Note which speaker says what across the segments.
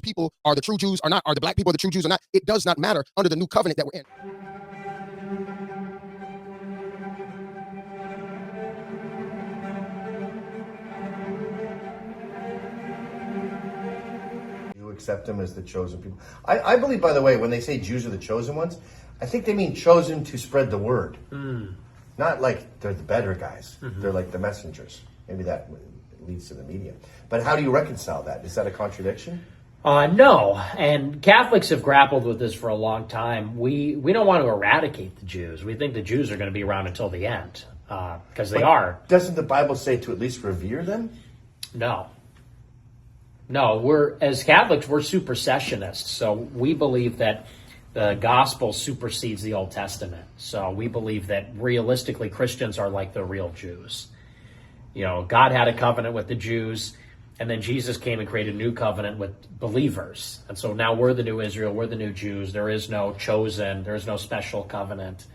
Speaker 1: people are the true Jews or not, are the black people the true Jews or not. It does not matter under the new covenant that we're in.
Speaker 2: You accept them as the chosen people. I believe, by the way, when they say Jews are the chosen ones, I think they mean chosen to spread the word. Not like they're the better guys. They're like the messengers. Maybe that leads to the media. But how do you reconcile that? Is that a contradiction?
Speaker 3: No, and Catholics have grappled with this for a long time. We don't want to eradicate the Jews. We think the Jews are going to be around until the end, because they are.
Speaker 2: Doesn't the Bible say to at least revere them?
Speaker 3: No, as Catholics, we're supersessionists, so we believe that the gospel supersedes the Old Testament. So we believe that realistically Christians are like the real Jews. God had a covenant with the Jews, and then Jesus came and created a new covenant with believers. And so now we're the new Israel, we're the new Jews. There is no chosen, there is no special covenant.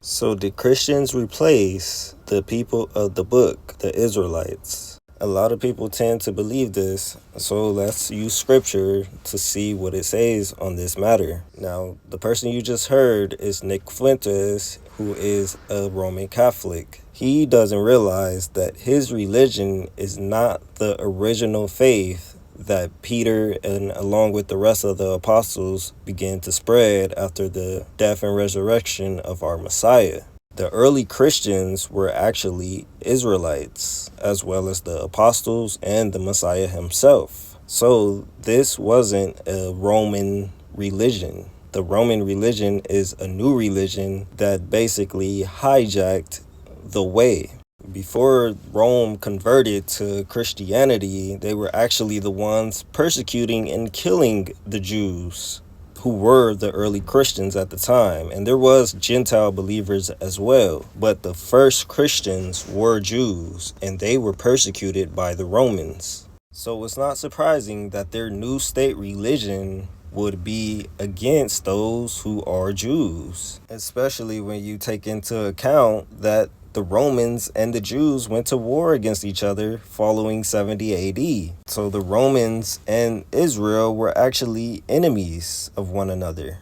Speaker 4: So did Christians replace the people of the book, the Israelites? A lot of people tend to believe this, so let's use scripture to see what it says on this matter. Now, the person you just heard is Nick Fuentes, who is a Roman Catholic. He doesn't realize that his religion is not the original faith that Peter and along with the rest of the apostles began to spread after the death and resurrection of our Messiah. The early Christians were actually Israelites, as well as the apostles and the Messiah himself. So this wasn't a Roman religion. The Roman religion is a new religion that basically hijacked the way. Before Rome converted to Christianity, they were actually the ones persecuting and killing the Jews, who were the early Christians at the time. And there was Gentile believers as well. But the first Christians were Jews, and they were persecuted by the Romans. So it's not surprising that their new state religion would be against those who are Jews, especially when you take into account that the Romans and the Jews went to war against each other following 70 AD. So the Romans and Israel were actually enemies of one another.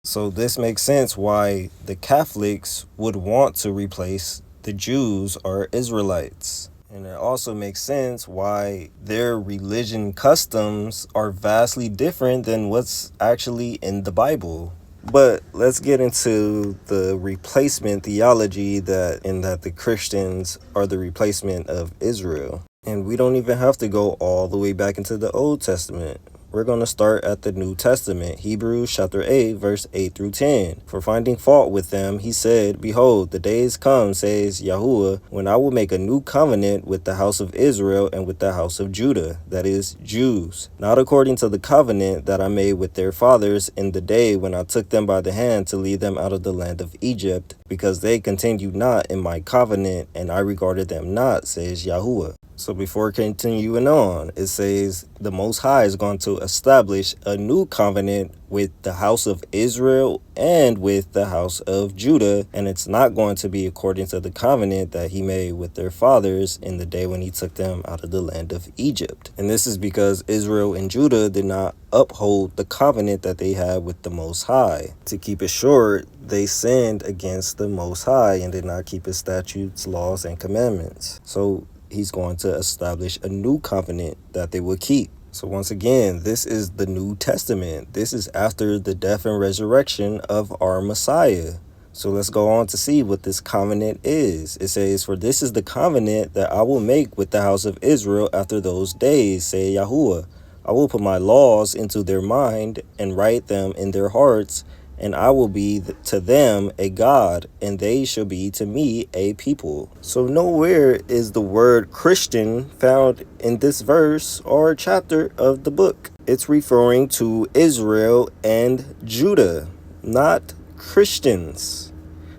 Speaker 4: So this makes sense why the Catholics would want to replace the Jews or Israelites. And it also makes sense why their religion customs are vastly different than what's actually in the Bible. But let's get into the replacement theology that the Christians are the replacement of Israel. And we don't even have to go all the way back into the Old Testament. We're going to start at the New Testament, Hebrews chapter 8, verse 8 through 10. For finding fault with them, he said, Behold, the days come, says Yahuwah, when I will make a new covenant with the house of Israel and with the house of Judah, that is, Jews, not according to the covenant that I made with their fathers in the day when I took them by the hand to lead them out of the land of Egypt, because they continued not in my covenant, and I regarded them not, says Yahuwah. So before continuing on, it says the Most High is going to establish a new covenant with the house of Israel and with the house of Judah, and it's not going to be according to the covenant that he made with their fathers in the day when he took them out of the land of Egypt. And this is because Israel and Judah did not uphold the covenant that they had with the Most High. To keep it short, they sinned against the Most High and did not keep his statutes, laws, and commandments. So he's going to establish a new covenant that they will keep. So once again, this is the New Testament. This is after the death and resurrection of our Messiah. So let's go on to see what this covenant is. It says, For this is the covenant that I will make with the house of Israel after those days, say Yahuwah. I will put my laws into their mind and write them in their hearts, and I will be to them a God, and they shall be to me a people. So nowhere is the word Christian found in this verse or chapter of the book. It's referring to Israel and Judah, not Christians,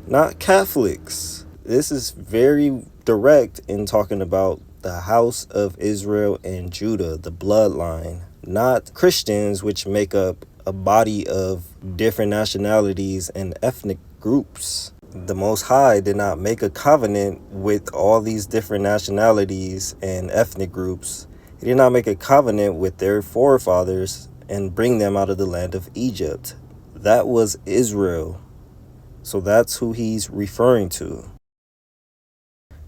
Speaker 4: not Catholics. This is very direct in talking about the house of Israel and Judah, the bloodline, not Christians, which make up a body of different nationalities and ethnic groups. The Most High did not make a covenant with all these different nationalities and ethnic groups He did not make a covenant with their forefathers and bring them out of the land of Egypt. That was Israel. So that's who he's referring to.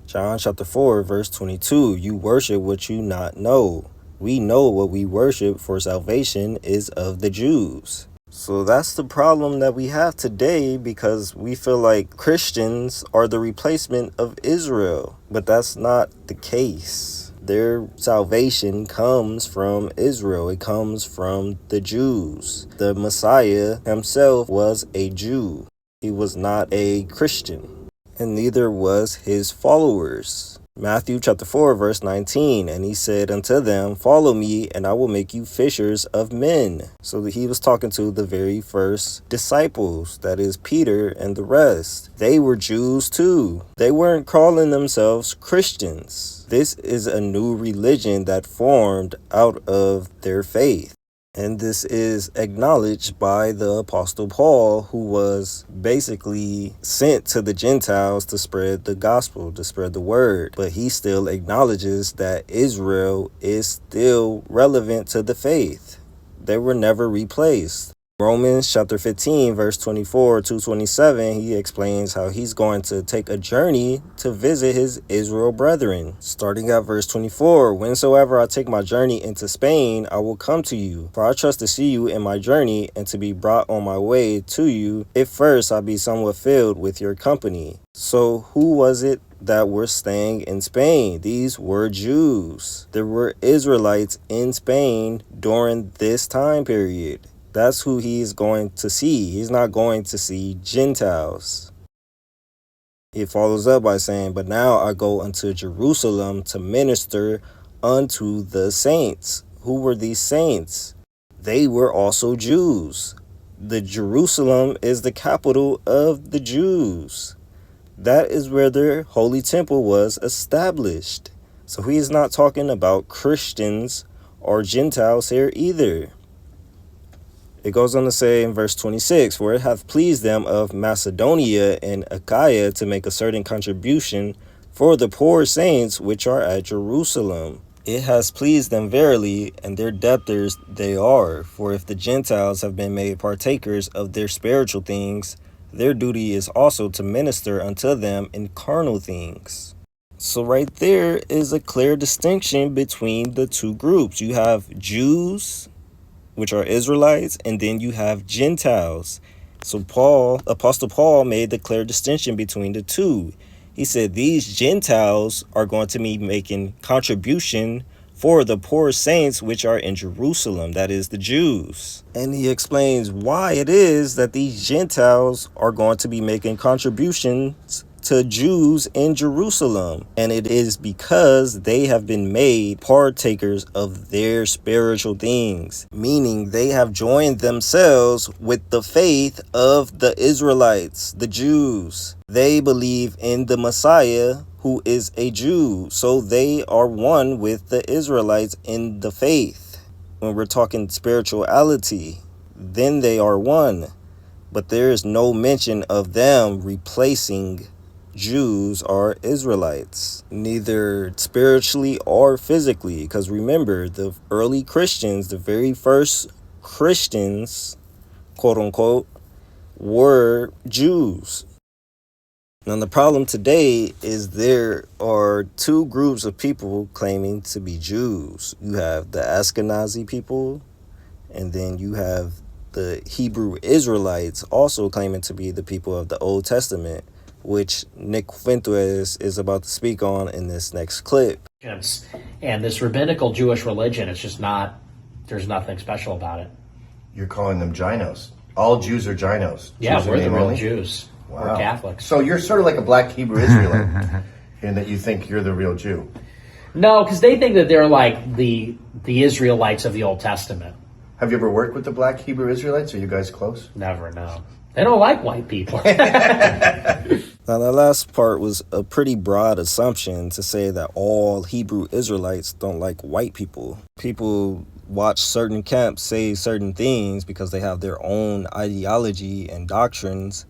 Speaker 4: John chapter 4, verse 22, you worship what you not know. We know what we worship, for salvation is of the Jews. So that's the problem that we have today, because we feel like Christians are the replacement of Israel. But that's not the case. Their salvation comes from Israel. It comes from the Jews. The Messiah himself was a Jew. He was not a Christian, and neither was his followers. Matthew chapter 4, verse 19, and he said unto them, follow me, and I will make you fishers of men. So he was talking to the very first disciples, that is Peter and the rest. They were Jews too. They weren't calling themselves Christians. This is a new religion that formed out of their faith. And this is acknowledged by the Apostle Paul, who was basically sent to the Gentiles to spread the gospel, to spread the word. But he still acknowledges that Israel is still relevant to the faith. They were never replaced. Romans chapter 15, verse 24 to 27, he explains how he's going to take a journey to visit his Israel brethren. Starting at verse 24, whensoever I take my journey into Spain, I will come to you. For I trust to see you in my journey, and to be brought on my way to you, if first I be somewhat filled with your company. So who was it that were staying in Spain? These were Jews. There were Israelites in Spain during this time period. That's who he's going to see. He's not going to see Gentiles. He follows up by saying, but now I go unto Jerusalem to minister unto the saints. Who were these saints? They were also Jews. The Jerusalem is the capital of the Jews. That is where their holy temple was established. So he is not talking about Christians or Gentiles here either. It goes on to say in verse 26, for it hath pleased them of Macedonia and Achaia to make a certain contribution for the poor saints which are at Jerusalem. It has pleased them verily, and their debtors they are. For if the Gentiles have been made partakers of their spiritual things, their duty is also to minister unto them in carnal things. So right there is a clear distinction between the two groups. You have Jews, which are Israelites, and then you have Gentiles. So Apostle Paul made the clear distinction between the two. He said these Gentiles are going to be making contribution for the poor saints which are in Jerusalem, that is the Jews. And he explains why it is that these Gentiles are going to be making contributions to Jews in Jerusalem. And it is because they have been made partakers of their spiritual things, meaning they have joined themselves with the faith of the Israelites, the Jews. They believe in the Messiah, who is a Jew. So they are one with the Israelites in the faith. When we're talking spirituality, then they are one. But there is no mention of them replacing Jews or Israelites, neither spiritually or physically. Because remember, the early Christians, the very first Christians, quote unquote, were Jews. Now the problem today is there are two groups of people claiming to be Jews. You have the Ashkenazi people, and then you have the Hebrew Israelites also claiming to be the people of the Old Testament, which Nick Fuentes is about to speak on in this next clip.
Speaker 3: And this rabbinical Jewish religion, it's just not, there's nothing special about it.
Speaker 2: You're calling them Ginos. All Jews are Ginos.
Speaker 3: Yeah,
Speaker 2: Jews
Speaker 3: we're the real
Speaker 2: only?
Speaker 3: Jews.
Speaker 2: Wow.
Speaker 3: We're Catholics.
Speaker 2: So you're sort of like a black Hebrew Israelite in that you think you're the real Jew.
Speaker 3: No, because they think that they're like the Israelites of the Old Testament.
Speaker 2: Have you ever worked with the black Hebrew Israelites? Are you guys close?
Speaker 3: Never, no. They don't like white people.
Speaker 4: Now, that last part was a pretty broad assumption to say that all Hebrew Israelites don't like white people. People watch certain camps say certain things because they have their own ideology and doctrines,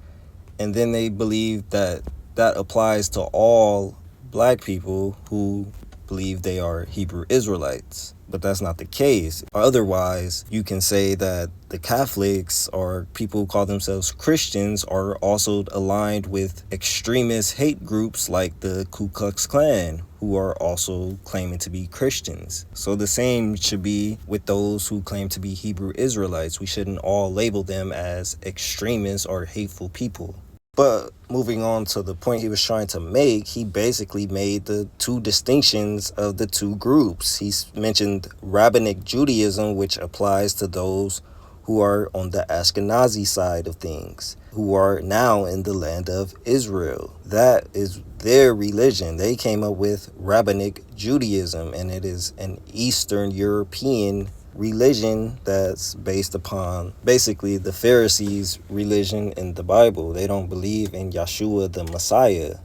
Speaker 4: and then they believe that that applies to all black people who believe they are Hebrew Israelites. But that's not the case. Otherwise, you can say that the Catholics or people who call themselves Christians are also aligned with extremist hate groups like the Ku Klux Klan, who are also claiming to be Christians. So the same should be with those who claim to be Hebrew Israelites. We shouldn't all label them as extremists or hateful people. But moving on to the point he was trying to make, he basically made the two distinctions of the two groups. He mentioned Rabbinic Judaism, which applies to those who are on the Ashkenazi side of things, who are now in the land of Israel. That is their religion. They came up with Rabbinic Judaism, and it is an Eastern European religion that's based upon basically the Pharisees' religion in the Bible. They don't believe in Yeshua the Messiah.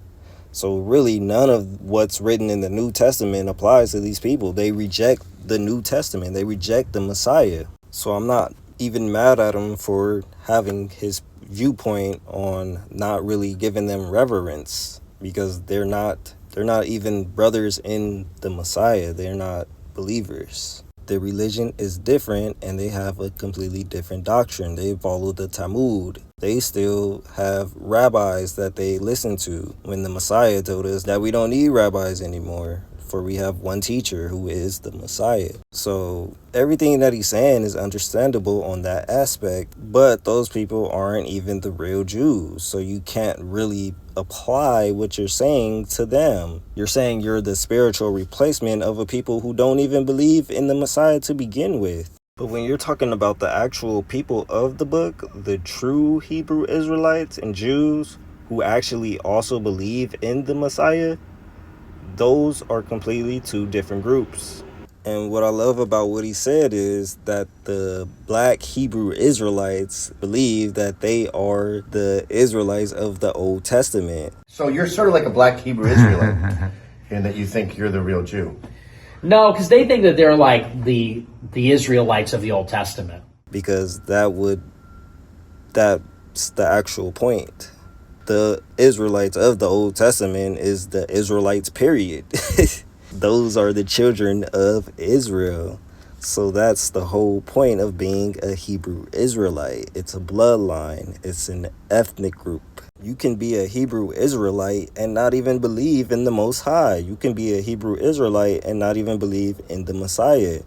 Speaker 4: So really none of what's written in the New Testament applies to these people. They reject the New Testament. They reject the Messiah. So I'm not even mad at him for having his viewpoint on not really giving them reverence, because they're not even brothers in the Messiah. They're not believers. Their religion is different, and they have a completely different doctrine. They follow the Talmud. They still have rabbis that they listen to, when the Messiah told us that we don't need rabbis anymore, for we have one teacher who is the Messiah. So everything that he's saying is understandable on that aspect, but those people aren't even the real Jews. So you can't really apply what you're saying to them. You're saying you're the spiritual replacement of a people who don't even believe in the Messiah to begin with. But when you're talking about the actual people of the book, the true Hebrew Israelites and Jews who actually also believe in the Messiah, those are completely two different groups. And what I love about what he said is that the black Hebrew Israelites believe that they are the Israelites of the Old Testament.
Speaker 2: So you're sort of like a black Hebrew Israelite in that you think you're the real Jew.
Speaker 3: No, because they think that they're like the Israelites of the Old Testament.
Speaker 4: Because that's the actual point. The Israelites of the Old Testament is the Israelites, period. Those are the children of Israel. So that's the whole point of being a Hebrew Israelite. It's a bloodline. It's an ethnic group. You can be a Hebrew Israelite and not even believe in the Most High. You can be a Hebrew Israelite and not even believe in the Messiah.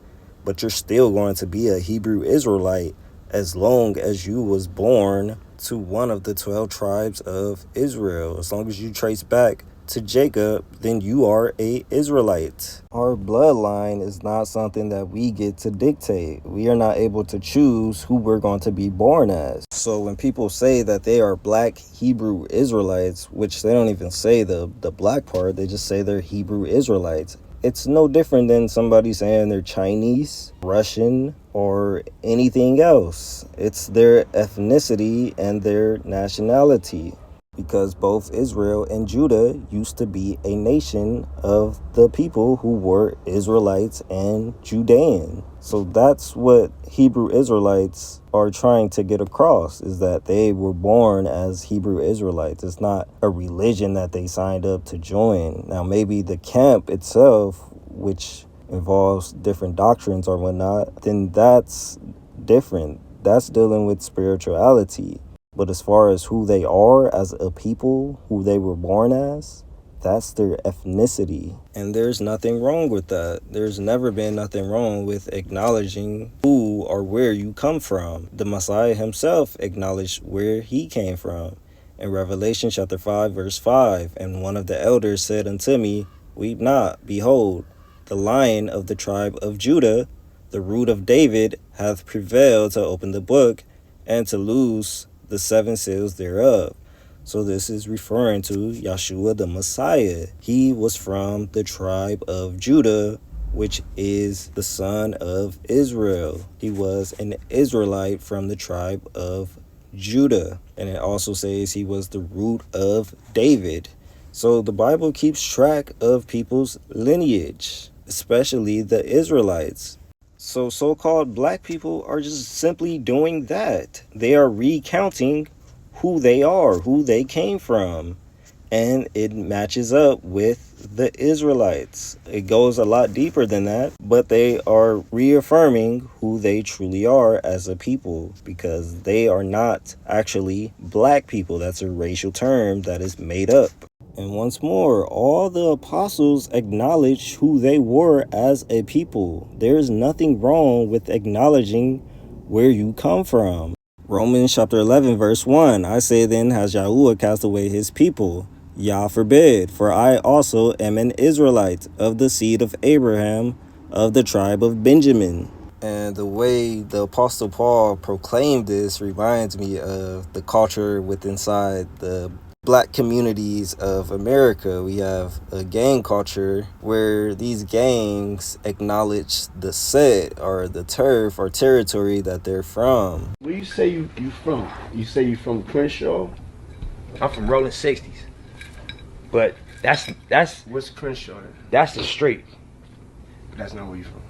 Speaker 4: But you're still going to be a Hebrew Israelite as long as you was born to one of the 12 tribes of Israel. As long as you trace back to Jacob, then you are a Israelite. Our bloodline is not something that we get to dictate. We are not able to choose who we're going to be born as. So when people say that they are black Hebrew Israelites, which they don't even say the black part, they just say they're Hebrew Israelites. It's no different than somebody saying they're Chinese, Russian, or anything else. It's their ethnicity and their nationality. Because both Israel and Judah used to be a nation of the people who were Israelites and Judean. So that's what Hebrew Israelites are trying to get across, is that they were born as Hebrew Israelites. It's not a religion that they signed up to join. Now, maybe the camp itself, which involves different doctrines or whatnot, then that's different. That's dealing with spirituality. But as far as who they are as a people, who they were born as, that's their ethnicity. And there's nothing wrong with that. There's never been nothing wrong with acknowledging who or where you come from. The Messiah himself acknowledged where he came from. In Revelation chapter 5, verse 5, and one of the elders said unto me, Weep not, behold, the Lion of the tribe of Judah, the root of David, hath prevailed to open the book and to loose the 7 seals thereof. So this is referring to Yeshua the Messiah. He was from the tribe of Judah, which is the son of Israel. He was an Israelite from the tribe of Judah. And it also says he was the root of David. So the Bible keeps track of people's lineage, especially the Israelites. So so-called black people are just simply doing that. They are recounting who they are, who they came from. and it matches up with the Israelites. It goes a lot deeper than that, but they are reaffirming who they truly are as a people, because they are not actually black people. That's a racial term that is made up. And once more, all the apostles acknowledge who they were as a people. There is nothing wrong with acknowledging where you come from. Romans chapter 11 verse 1, I say then, has Yahuwah cast away his people? Yah forbid, for I also am an Israelite of the seed of Abraham, of the tribe of Benjamin. And the way the Apostle Paul proclaimed this reminds me of the culture inside the black communities of America. We have a gang culture where these gangs acknowledge the set or the turf or territory that they're from.
Speaker 5: Where you say you from? You say you from Crenshaw?
Speaker 6: I'm from Rolling 60s. But that's
Speaker 5: What's Crenshaw then?
Speaker 6: that's the street.
Speaker 5: That's not where you from.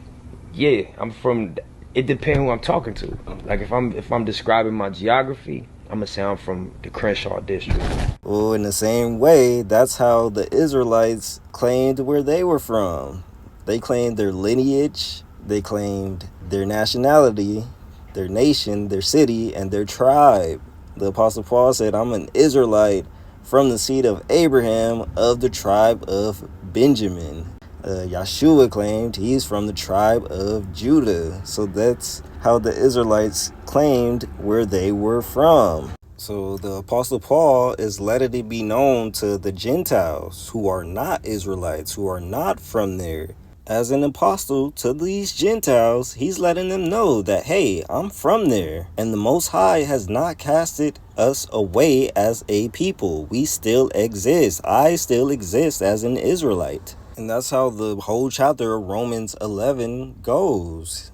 Speaker 6: Yeah, I'm from. It depends who I'm talking to. Like if I'm describing my geography, I'm gonna say I'm from the Crenshaw district.
Speaker 4: Well, in the same way, that's how the Israelites claimed where they were from. They claimed their lineage, they claimed their nationality, their nation, their city, and their tribe. The Apostle Paul said, I'm an Israelite from the seed of Abraham, of the tribe of Benjamin. Yeshua claimed he's from the tribe of Judah. So that's how the Israelites claimed where they were from. So the Apostle Paul is letting it be known to the Gentiles who are not Israelites, who are not from there. As an apostle to these Gentiles, he's letting them know that, hey, I'm from there. And the Most High has not casted us away as a people. We still exist. I still exist as an Israelite. And that's how the whole chapter of Romans 11 goes.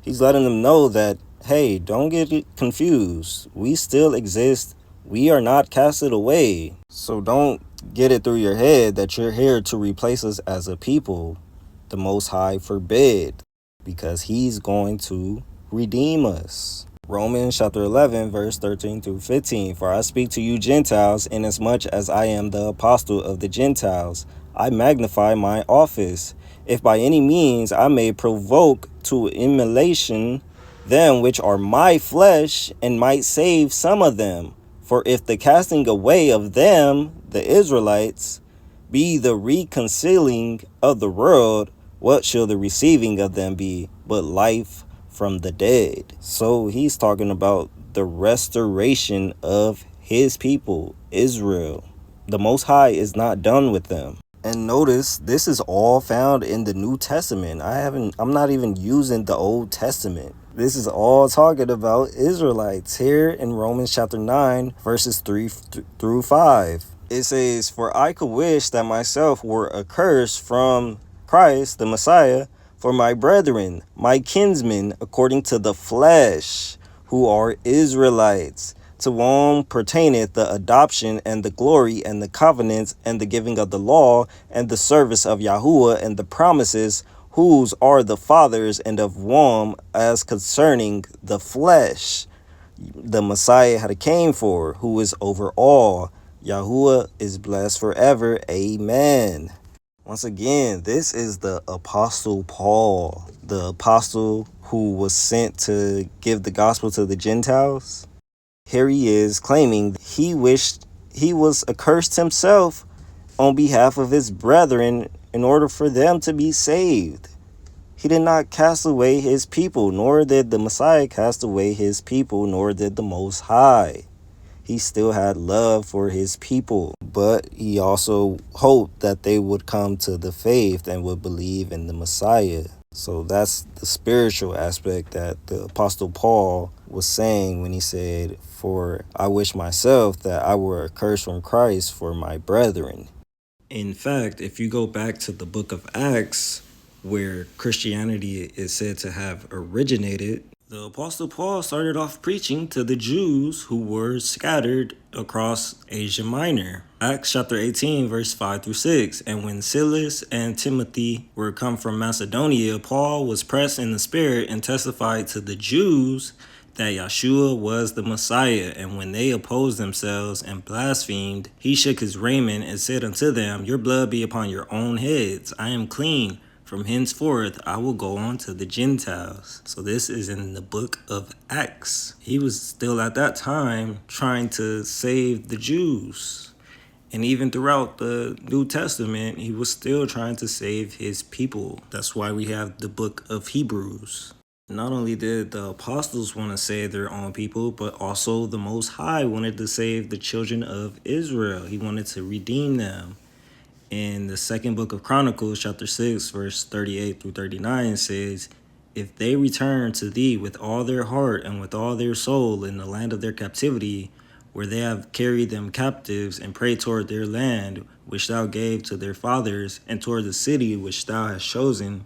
Speaker 4: He's letting them know that, hey, don't get confused. We still exist. We are not casted away. So don't get it through your head that you're here to replace us as a people. The Most High forbid, because he's going to redeem us. Romans chapter 11, verse 13 through 15. For I speak to you Gentiles, inasmuch as I am the apostle of the Gentiles. I magnify my office, if by any means I may provoke to immolation them which are my flesh, and might save some of them. For if the casting away of them, the Israelites, be the reconciling of the world, what shall the receiving of them be but life from the dead? So he's talking about the restoration of his people, Israel. The Most High is not done with them. And notice, this is all found in the New Testament. I'm not even using the Old Testament. This is all talking about Israelites here in Romans chapter 9, verses 3 through 5. It says, for I could wish that myself were accursed from Christ, the Messiah, for my brethren, my kinsmen, according to the flesh, who are Israelites, to whom pertaineth the adoption and the glory and the covenants and the giving of the law and the service of Yahuwah and the promises, whose are the fathers, and of whom, as concerning the flesh, the Messiah had came for, who is over all. Yahuwah is blessed forever. Amen. Once again, this is the Apostle Paul, the apostle who was sent to give the gospel to the Gentiles. Here he is claiming he wished he was accursed himself on behalf of his brethren in order for them to be saved. He did not cast away his people, nor did the Messiah cast away his people, nor did the Most High. He still had love for his people, but he also hoped that they would come to the faith and would believe in the Messiah. So that's the spiritual aspect that the Apostle Paul was saying when he said, for I wish myself that I were accursed from Christ for my brethren. In fact, if you go back to the book of Acts, where Christianity is said to have originated, the Apostle Paul started off preaching to the Jews who were scattered across Asia Minor. Acts chapter 18, verse 5 through 6. And when Silas and Timothy were come from Macedonia, Paul was pressed in the spirit and testified to the Jews that Yeshua was the Messiah. And when they opposed themselves and blasphemed, he shook his raiment and said unto them, Your blood be upon your own heads. I am clean. From henceforth, I will go on to the Gentiles. So this is in the book of Acts. He was still at that time trying to save the Jews. And even throughout the New Testament, he was still trying to save his people. That's why we have the book of Hebrews. Not only did the apostles want to save their own people, but also the Most High wanted to save the children of Israel. He wanted to redeem them. In the second book of Chronicles, chapter 6, verse 38 through 39 says, If they return to thee with all their heart and with all their soul in the land of their captivity, where they have carried them captives, and pray toward their land, which thou gave to their fathers, and toward the city which thou hast chosen,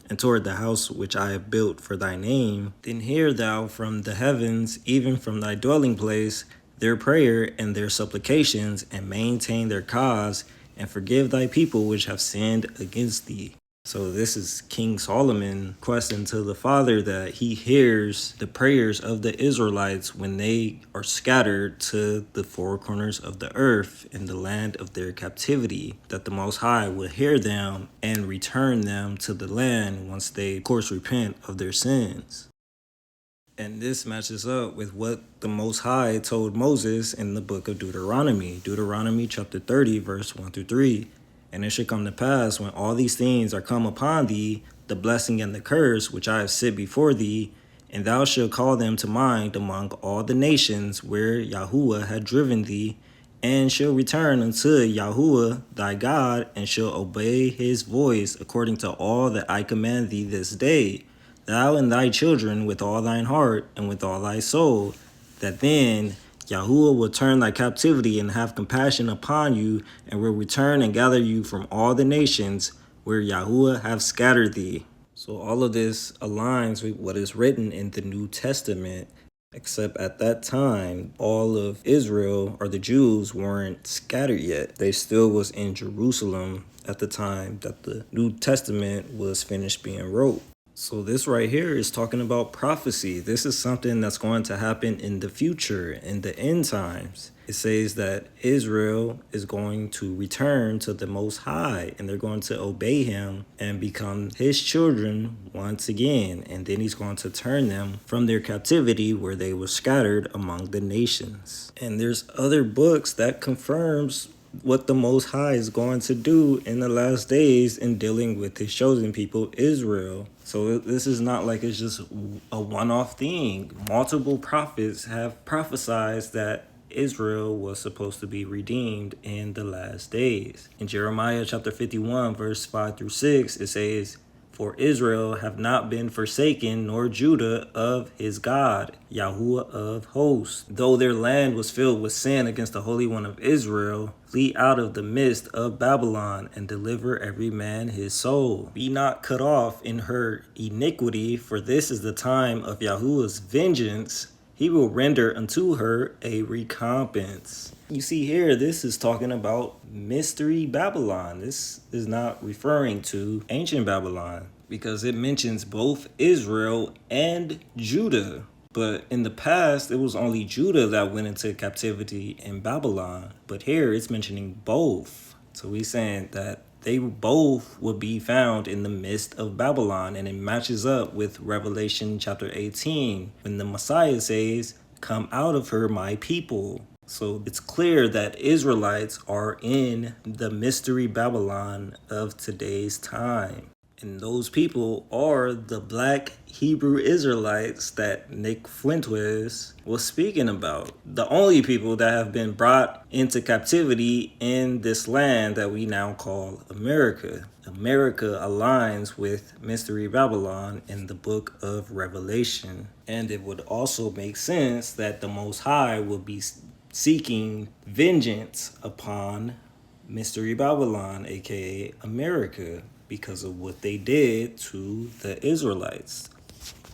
Speaker 4: and toward the house which I have built for thy name, then hear thou from the heavens, even from thy dwelling place, their prayer and their supplications, and maintain their cause, and forgive thy people which have sinned against thee. So this is King Solomon requesting to the Father that he hears the prayers of the Israelites when they are scattered to the four corners of the earth in the land of their captivity, that the Most High would hear them and return them to the land once they, of course, repent of their sins. And this matches up with what the Most High told Moses in the book of Deuteronomy chapter 30, verse 1 through 3. And it shall come to pass, when all these things are come upon thee, the blessing and the curse which I have set before thee, and thou shalt call them to mind among all the nations where Yahuwah had driven thee, and shall return unto Yahuwah thy God, and shall obey his voice according to all that I command thee this day, thou and thy children with all thine heart and with all thy soul, that then Yahuwah will turn thy captivity and have compassion upon you, and will return and gather you from all the nations where Yahuwah have scattered thee. So all of this aligns with what is written in the New Testament, except at that time, all of Israel, or the Jews, weren't scattered yet. They still was in Jerusalem at the time that the New Testament was finished being wrote. So this right here is talking about prophecy. This is something that's going to happen in the future, in the end times. It says that Israel is going to return to the Most High, and they're going to obey him and become his children once again. And then he's going to turn them from their captivity where they were scattered among the nations. And there's other books that confirms what the Most High is going to do in the last days in dealing with his chosen people, Israel. So this is not like it's just a one-off thing. Multiple prophets have prophesied that Israel was supposed to be redeemed in the last days. In Jeremiah chapter 51, verse 5 through 6, it says, For Israel have not been forsaken, nor Judah of his God, Yahuwah of hosts. Though their land was filled with sin against the Holy One of Israel, flee out of the midst of Babylon, and deliver every man his soul. Be not cut off in her iniquity, for this is the time of Yahuwah's vengeance. He will render unto her a recompense. You see here, this is talking about mystery Babylon. This is not referring to ancient Babylon, because it mentions both Israel and Judah. But in the past, it was only Judah that went into captivity in Babylon. But here it's mentioning both. So he's saying that they both will be found in the midst of Babylon. And it matches up with Revelation chapter 18, when the Messiah says, Come out of her, my people. So it's clear that Israelites are in the mystery Babylon of today's time. And those people are the black Hebrew Israelites that Nick Fuentes was speaking about. The only people that have been brought into captivity in this land that we now call America. America aligns with Mystery Babylon in the book of Revelation. And it would also make sense that the Most High will be seeking vengeance upon Mystery Babylon, aka America, because of what they did to the Israelites.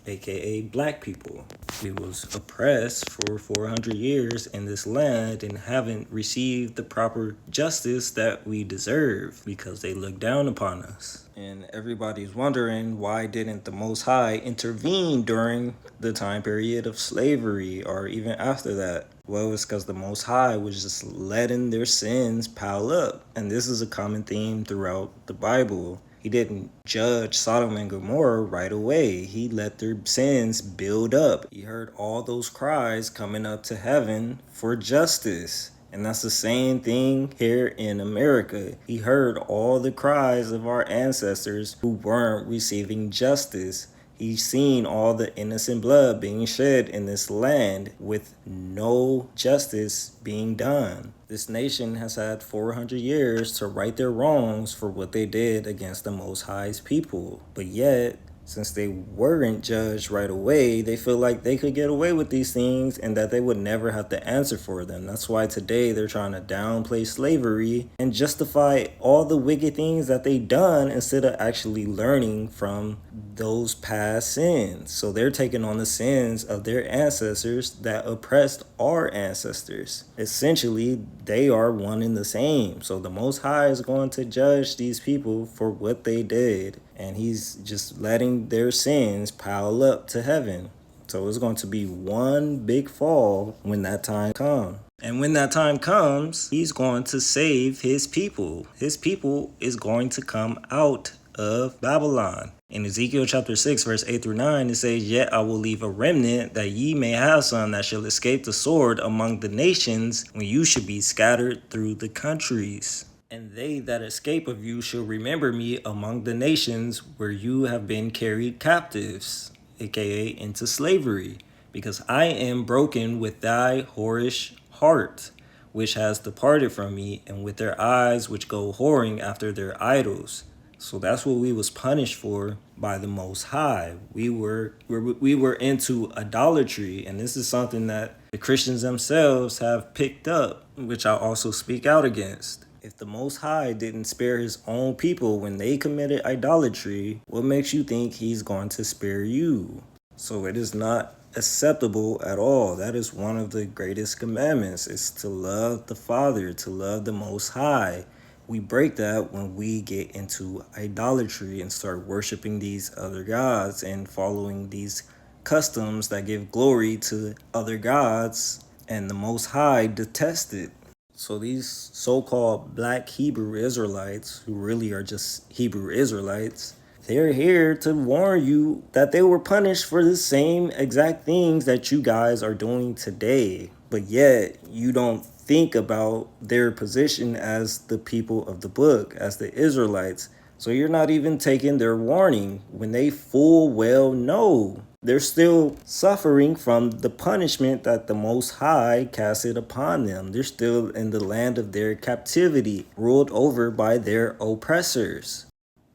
Speaker 4: aka black people. We was oppressed for 400 years in this land and haven't received the proper justice that we deserve because they look down upon us. And everybody's wondering, why didn't the Most High intervene during the time period of slavery or even after that? Well, it's because the Most High was just letting their sins pile up. And this is a common theme throughout the Bible. He didn't judge Sodom and Gomorrah right away. He let their sins build up. He heard all those cries coming up to heaven for justice. And that's the same thing here in America. He heard all the cries of our ancestors who weren't receiving justice. He's seen all the innocent blood being shed in this land with no justice being done. This nation has had 400 years to right their wrongs for what they did against the Most High's people. But yet, since they weren't judged right away, they feel like they could get away with these things and that they would never have to answer for them. That's why today they're trying to downplay slavery and justify all the wicked things that they done instead of actually learning from those past sins. So they're taking on the sins of their ancestors that oppressed our ancestors. Essentially, they are one and the same. So the Most High is going to judge these people for what they did. And he's just letting their sins pile up to heaven. So it's going to be one big fall when that time comes. And when that time comes, he's going to save his people. His people is going to come out of Babylon. In Ezekiel chapter 6, verse 8 through 9, it says, "Yet I will leave a remnant, that ye may have some that shall escape the sword among the nations, when you should be scattered through the countries. And they that escape of you shall remember me among the nations where you have been carried captives," aka into slavery, "because I am broken with thy whorish heart, which has departed from me, and with their eyes which go whoring after their idols." So that's what we was punished for by the Most High. We were into idolatry, and this is something that the Christians themselves have picked up, which I also speak out against. If the Most High didn't spare his own people when they committed idolatry, what makes you think he's going to spare you? So it is not acceptable at all. That is one of the greatest commandments, is to love the Father, to love the Most High. We break that when we get into idolatry and start worshiping these other gods and following these customs that give glory to other gods, and the Most High detests it. So these so-called black Hebrew Israelites, who really are just Hebrew Israelites, they're here to warn you that they were punished for the same exact things that you guys are doing today. But yet, you don't think about their position as the people of the book, as the Israelites. So you're not even taking their warning when they full well know they're still suffering from the punishment that the Most High casted upon them. They're still in the land of their captivity, ruled over by their oppressors.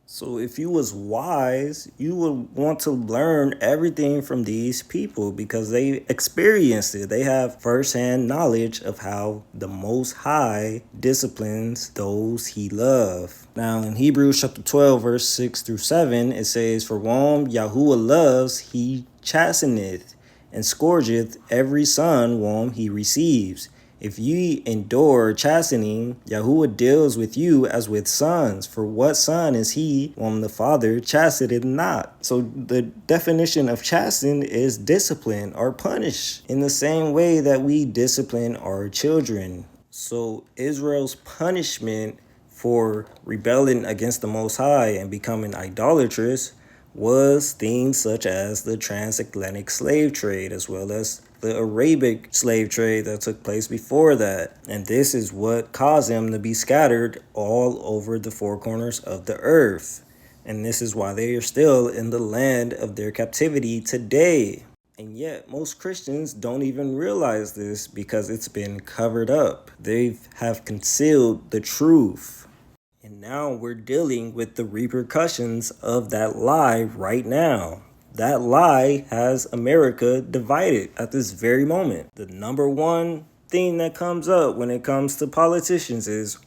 Speaker 4: So if you was wise, you would want to learn everything from these people because they experienced it. They have firsthand knowledge of how the Most High disciplines those he loves. Now in Hebrews chapter 12, verse 6 through 7, it says, "For whom Yahuwah loves, he chasteneth, and scourgeth every son whom he receives. If ye endure chastening, Yahuwah deals with you as with sons. For what son is he whom the Father chasteneth not?" So the definition of chasten is discipline or punish in the same way that we discipline our children. So Israel's punishment for rebelling against the Most High and becoming idolatrous was things such as the transatlantic slave trade, as well as the Arabic slave trade that took place before that. And this is what caused them to be scattered all over the four corners of the earth. And this is why they are still in the land of their captivity today. And yet most Christians don't even realize this because it's been covered up. They have concealed the truth. And now we're dealing with the repercussions of that lie right now. That lie has America divided at this very moment. The number one thing that comes up when it comes to politicians is,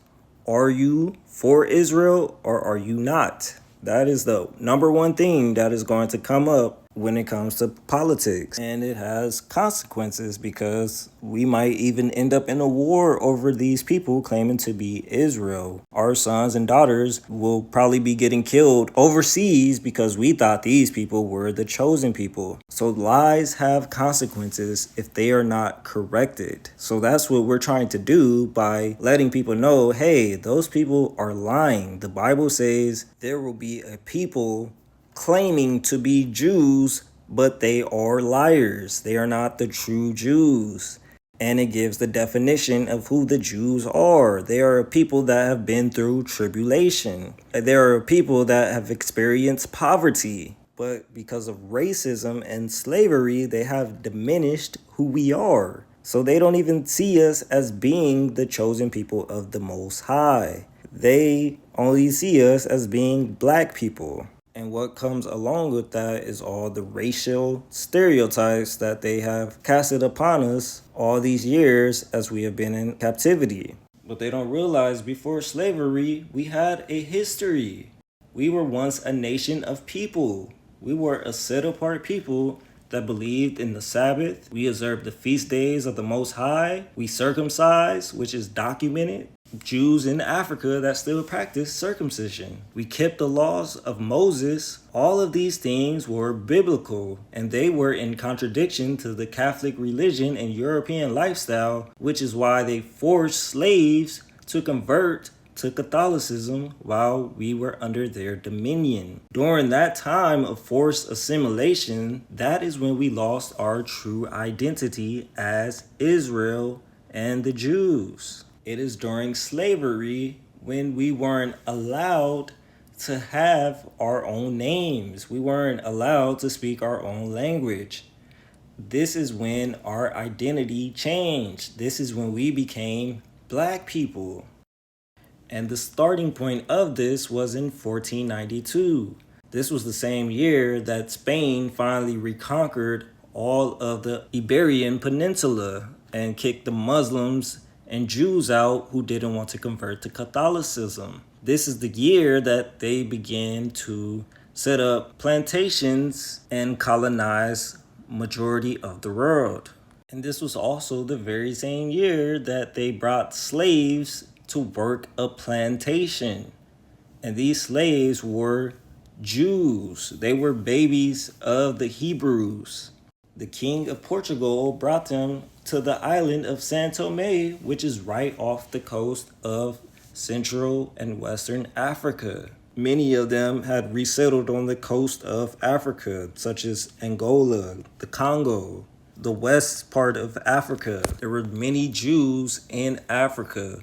Speaker 4: are you for Israel or are you not? That is the number one thing that is going to come up when it comes to politics. And it has consequences because we might even end up in a war over these people claiming to be Israel. Our sons and daughters will probably be getting killed overseas because we thought these people were the chosen people. So lies have consequences if they are not corrected. So that's what we're trying to do by letting people know, hey, those people are lying. The Bible says there will be a people claiming to be Jews, but they are liars. They are not the true Jews. And it gives the definition of who the Jews are. They are people that have been through tribulation. They are people that have experienced poverty. But because of racism and slavery, they have diminished who we are. So they don't even see us as being the chosen people of the Most High. They only see us as being black people. And what comes along with that is all the racial stereotypes that they have casted upon us all these years as we have been in captivity. But they don't realize before slavery, we had a history. We were once a nation of people. We were a set-apart people that believed in the Sabbath. We observed the feast days of the Most High. We circumcised, which is documented. Jews in Africa that still practice circumcision. We kept the laws of Moses. All of these things were biblical, and they were in contradiction to the Catholic religion and European lifestyle, which is why they forced slaves to convert to Catholicism while we were under their dominion. During that time of forced assimilation, that is when we lost our true identity as Israel and the Jews. It is during slavery when we weren't allowed to have our own names. We weren't allowed to speak our own language. This is when our identity changed. This is when we became black people. And the starting point of this was in 1492. This was the same year that Spain finally reconquered all of the Iberian Peninsula and kicked the Muslims and Jews out who didn't want to convert to Catholicism. This is the year that they began to set up plantations and colonize majority of the world. And this was also the very same year that they brought slaves to work a plantation. And these slaves were Jews. They were babies of the Hebrews. The king of Portugal brought them to the island of São Tomé, which is right off the coast of Central and Western Africa. Many of them had resettled on the coast of Africa, such as Angola, the Congo, the west part of Africa. There were many Jews in Africa,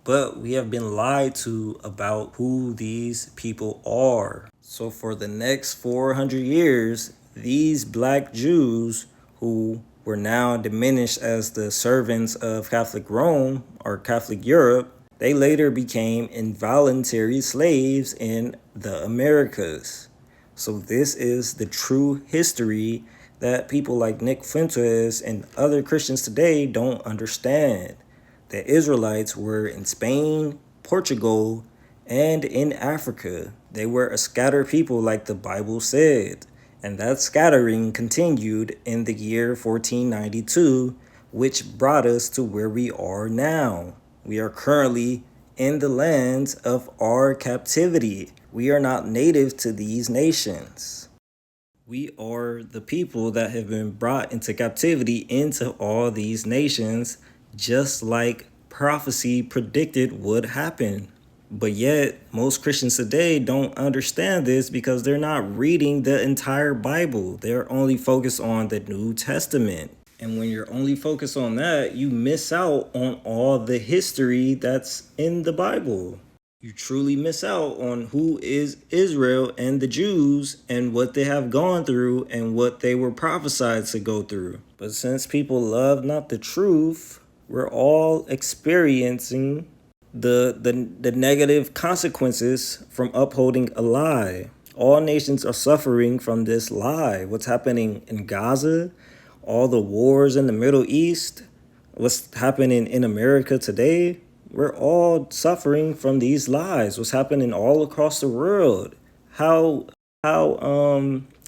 Speaker 4: but we have been lied to about who these people are. So for the next 400 years, these black Jews who were now diminished as the servants of Catholic Rome or Catholic Europe, they later became involuntary slaves in the Americas. So this is the true history that people like Nick Fuentes and other Christians today don't understand. The Israelites were in Spain, Portugal, and in Africa. They were a scattered people like the Bible said. And that scattering continued in the year 1492, which brought us to where we are now. We are currently in the lands of our captivity. We are not native to these nations. We are the people that have been brought into captivity into all these nations, just like prophecy predicted would happen. But yet, most Christians today don't understand this because they're not reading the entire Bible. They're only focused on the New Testament. And when you're only focused on that, you miss out on all the history that's in the Bible. You truly miss out on who is Israel and the Jews and what they have gone through and what they were prophesied to go through. But since people love not the truth, we're all experiencing the negative consequences from upholding a lie. All nations are suffering from this lie. What's happening in Gaza, all the wars in the Middle East, what's happening in America today, we're all suffering from these lies. What's happening all across the world. How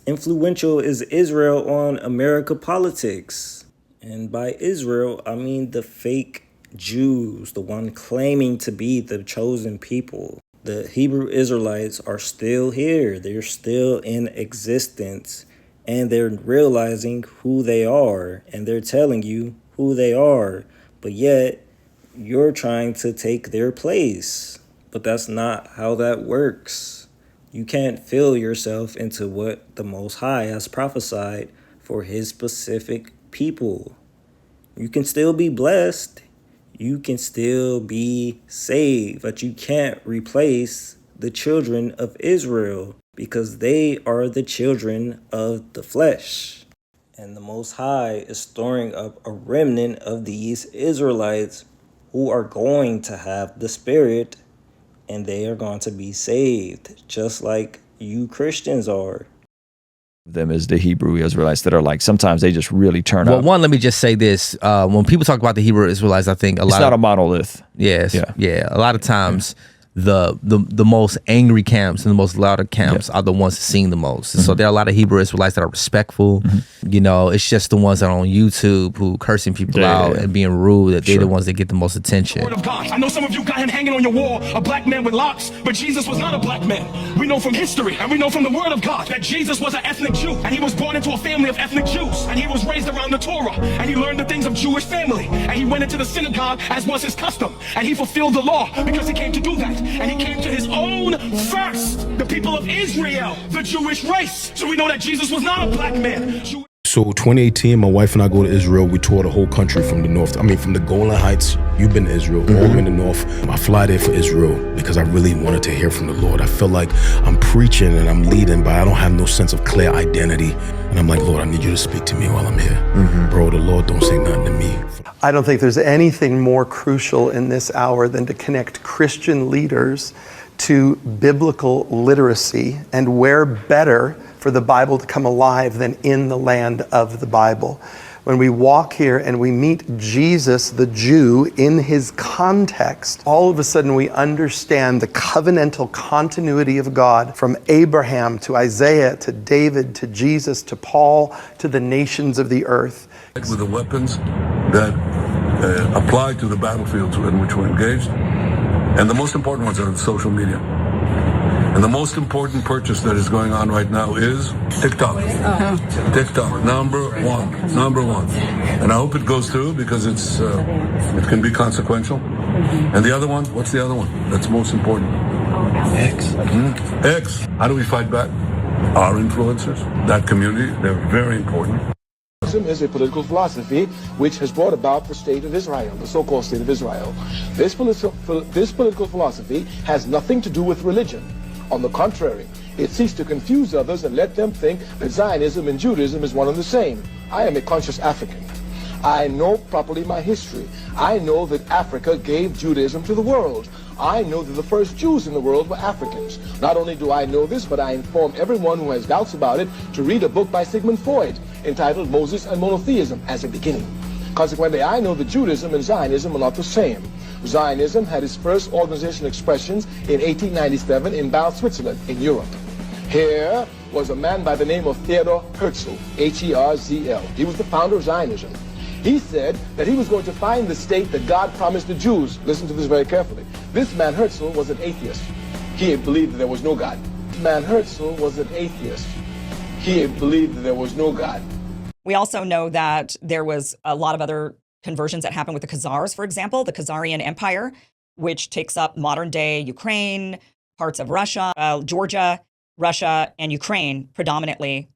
Speaker 4: influential is Israel on America politics? And by Israel, I mean the fake Jews, the one claiming to be the chosen people. The Hebrew Israelites are still here. They're still in existence. And they're realizing who they are. And they're telling you who they are. But yet, you're trying to take their place. But that's not how that works. You can't fill yourself into what the Most High has prophesied for his specific people. You can still be blessed. You can still be saved, but you can't replace the children of Israel because they are the children of the flesh. And the Most High is storing up a remnant of these Israelites who are going to have the Spirit and they are going to be saved, just like you Christians are.
Speaker 7: Them as the Hebrew Israelites that are like, sometimes they just really turn
Speaker 8: Well,
Speaker 7: up.
Speaker 8: one, let me just say this. When people talk about the Hebrew Israelites, I think
Speaker 7: It's not a monolith.
Speaker 8: Yes.
Speaker 7: Yeah.
Speaker 8: Yeah. A lot of times the most angry camps and the most louder camps are the ones seeing the most. So there are a lot of Hebrew Israelites that are respectful. You know, it's just the ones that are on YouTube who cursing people out and being rude, that they're the ones that get the most attention.
Speaker 9: Word of God. I know some of you got him hanging on your wall, a black man with locks, but Jesus was not a black man. We know from history and we know from the word of God that Jesus was an ethnic Jew, and he was born into a family of ethnic Jews, and he was raised around the Torah, and he learned the things of Jewish family, and he went into the synagogue as was his custom, and he fulfilled the law because he came to do that, and he came to his own first, the people of Israel, the Jewish race. So we know that Jesus was not a black man.
Speaker 10: So 2018, my wife and I go to Israel. We tour the whole country from the north. I mean, from the Golan Heights, you've been to Israel, all the way in the north. I fly there for Israel because I really wanted to hear from the Lord. I feel like I'm preaching and I'm leading, but I don't have no sense of clear identity. And I'm like, Lord, I need you to speak to me while I'm here. Bro, the Lord don't say nothing to me.
Speaker 11: I don't think there's anything more crucial in this hour than to connect Christian leaders to biblical literacy, and where better for the Bible to come alive than in the land of the Bible. When we walk here and we meet Jesus, the Jew, in his context, all of a sudden we understand the covenantal continuity of God from Abraham to Isaiah to David to Jesus to Paul to the nations of the earth.
Speaker 12: With the weapons that apply to the battlefields in which we're engaged. And the most important ones are the social media. And the most important purchase that is going on right now is TikTok. TikTok, number one. And I hope it goes through because it can be consequential. And the other one, what's the other one that's most important? X. X. How do we fight back? Our influencers, that community, they're very important.
Speaker 13: Is a political philosophy which has brought about the state of Israel, the so-called state of Israel. This political philosophy has nothing to do with religion. On the contrary, it seeks to confuse others and let them think that Zionism and Judaism is one and the same. I am a conscious African. I know properly my history. I know that Africa gave Judaism to the world. I know that the first Jews in the world were Africans. Not only do I know this, but I inform everyone who has doubts about it to read a book by Sigmund Freud entitled Moses and Monotheism as a beginning. Consequently, I know that Judaism and Zionism are not the same. Zionism had its first organizational expressions in 1897 in Basel, Switzerland, in Europe. Here was a man by the name of Theodor Herzl, H-E-R-Z-L. He was the founder of Zionism. He said that he was going to find the state that God promised the Jews. Listen to this very carefully. This man Herzl was an atheist. He believed that there was no God. Man Herzl was an atheist. He believed that there was no God.
Speaker 14: We also know that there was a lot of other conversions that happened with the Khazars, for example, the Khazarian Empire, which takes up modern-day Ukraine, parts of Russia, Georgia, Russia, and Ukraine predominantly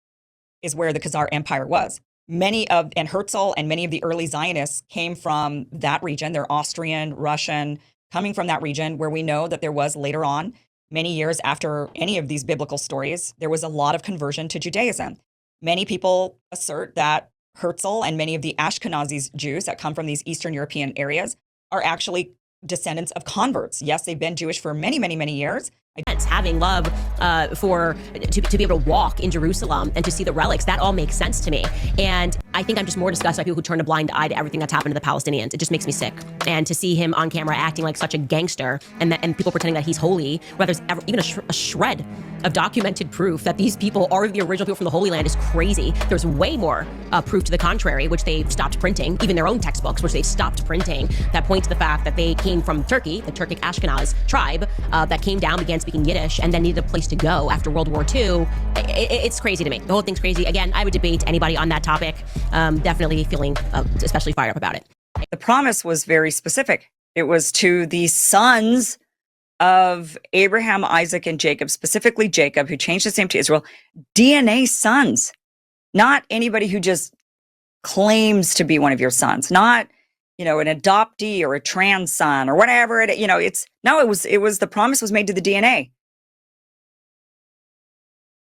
Speaker 14: is where the Khazar Empire was. And Herzl and many of the early Zionists came from that region. They're Austrian, Russian, coming from that region, where we know that there was later on, many years after any of these biblical stories, there was a lot of conversion to Judaism. Many people assert that Herzl and many of the Ashkenazi Jews that come from these Eastern European areas are actually descendants of converts. Yes, they've been Jewish for many, many, many years,
Speaker 15: Having love to be able to walk in Jerusalem and to see the relics, that all makes sense to me. And I think I'm just more disgusted by people who turn a blind eye to everything that's happened to the Palestinians. It just makes me sick. And to see him on camera acting like such a gangster and people pretending that he's holy, where there's ever even a shred of documented proof that these people are the original people from the Holy Land is crazy. There's way more proof to the contrary, which they've stopped printing, even their own textbooks, which they've stopped printing, that point to the fact that they came from Turkey, the Turkic Ashkenaz tribe, that came down, began speaking Yiddish, and then needed a place to go after World War II. It's crazy to me. The whole thing's crazy. Again, I would debate anybody on that topic. Definitely feeling especially fired up about it.
Speaker 14: The promise was very specific. It was to the sons of Abraham, Isaac, and Jacob, specifically Jacob, who changed his name to Israel, DNA sons, not anybody who just claims to be one of your sons, not, an adoptee or a trans son or whatever. It was the promise was made to the DNA.